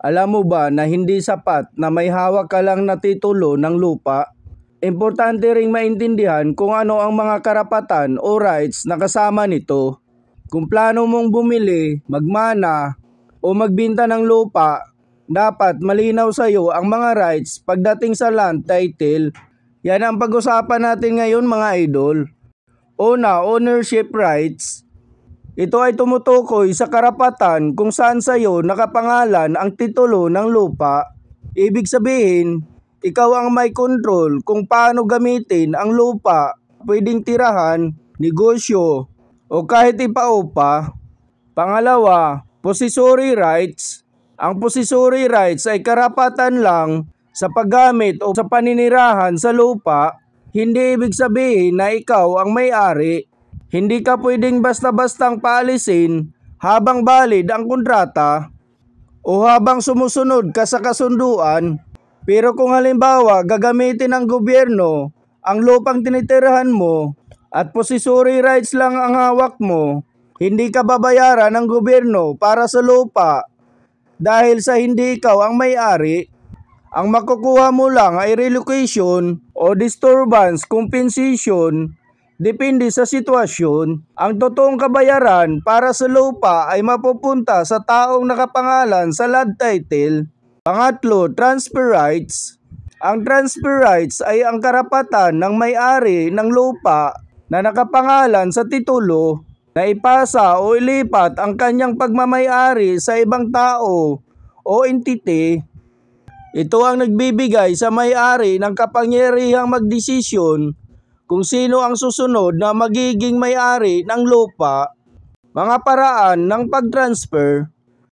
Alam mo ba na hindi sapat na may hawak ka lang na titulo ng lupa? Importante ring maintindihan kung ano ang mga karapatan o rights na kasama nito. Kung plano mong bumili, magmana, o magbenta ng lupa, dapat malinaw sa iyo ang mga rights pagdating sa land title. Yan ang pag-usapan natin ngayon mga idol. Una, ownership rights. Ito ay tumutukoy sa karapatan kung saan sa iyo nakapangalan ang titulo ng lupa. Ibig sabihin, ikaw ang may control kung paano gamitin ang lupa, pwedeng tirahan, negosyo, o kahit ipaupa. Pangalawa, possessory rights. Ang possessory rights ay karapatan lang sa paggamit o sa paninirahan sa lupa. Hindi ibig sabihin na ikaw ang may-ari. Hindi ka pwedeng basta-bastang paalisin habang valid ang kontrata o habang sumusunod ka sa kasunduan. Pero kung halimbawa gagamitin ng gobyerno ang lupang tinitirahan mo at possessory rights lang ang hawak mo, hindi ka babayaran ng gobyerno para sa lupa dahil sa hindi ikaw ang may-ari. Ang makukuha mo lang ay relocation o disturbance compensation, depende sa sitwasyon. Ang totoong kabayaran para sa lupa ay mapupunta sa taong nakapangalan sa land title. Pangatlo, transfer rights. Ang transfer rights ay ang karapatan ng may-ari ng lupa na nakapangalan sa titulo na ipasa o ilipat ang kanyang pagmamay-ari sa ibang tao o entity. Ito ang nagbibigay sa may-ari ng kapangyarihang magdesisyon kung sino ang susunod na magiging may-ari ng lupa. Mga paraan ng pag-transfer.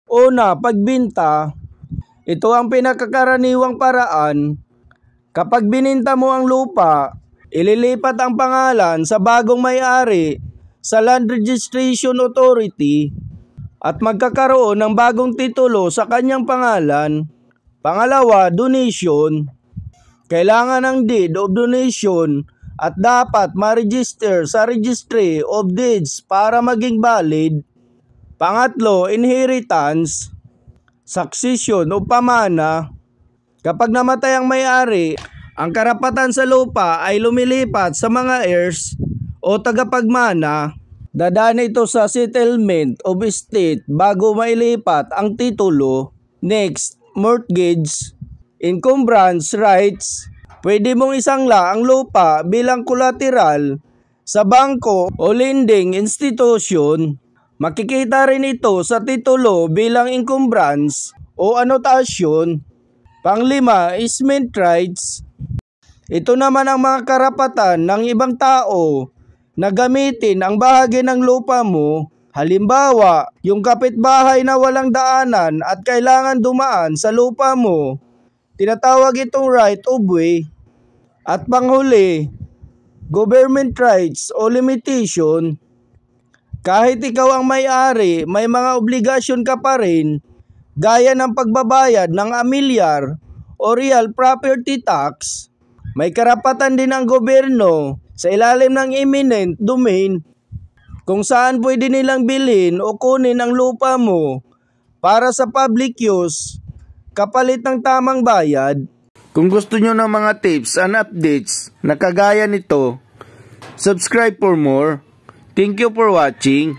Una, pagbinta. Ito ang pinakakaraniwang paraan. Kapag bininta mo ang lupa, ililipat ang pangalan sa bagong may-ari sa Land Registration Authority at magkakaroon ng bagong titulo sa kanyang pangalan. Pangalawa, donation. Kailangan ng deed of donation at dapat ma-register sa Registry of Deeds para maging valid. Pangatlo, inheritance. Succession o pamana. Kapag namatay ang may-ari, ang karapatan sa lupa ay lumilipat sa mga heirs o tagapagmana. Dadaan ito sa settlement of estate bago mailipat ang titulo. Next, mortgage. Encumbrance rights. Pwede mong isangla ang lupa bilang collateral sa bangko o lending institution. Makikita rin ito sa titulo bilang encumbrance o anotasyon. Panglima, easement rights. Ito naman ang mga karapatan ng ibang tao na gamitin ang bahagi ng lupa mo. Halimbawa, yung kapitbahay na walang daanan at kailangan dumaan sa lupa mo. Tinatawag itong right of way. At panghuli, government rights o limitation. Kahit ikaw ang may-ari, may mga obligasyon ka pa rin, gaya ng pagbabayad ng amilyar o real property tax. May karapatan din ang gobyerno sa ilalim ng eminent domain kung saan pwede nilang bilhin o kunin ang lupa mo para sa public use kapalit ng tamang bayad. Kung gusto nyo ng mga tips and updates na kagaya nito, subscribe for more. Thank you for watching.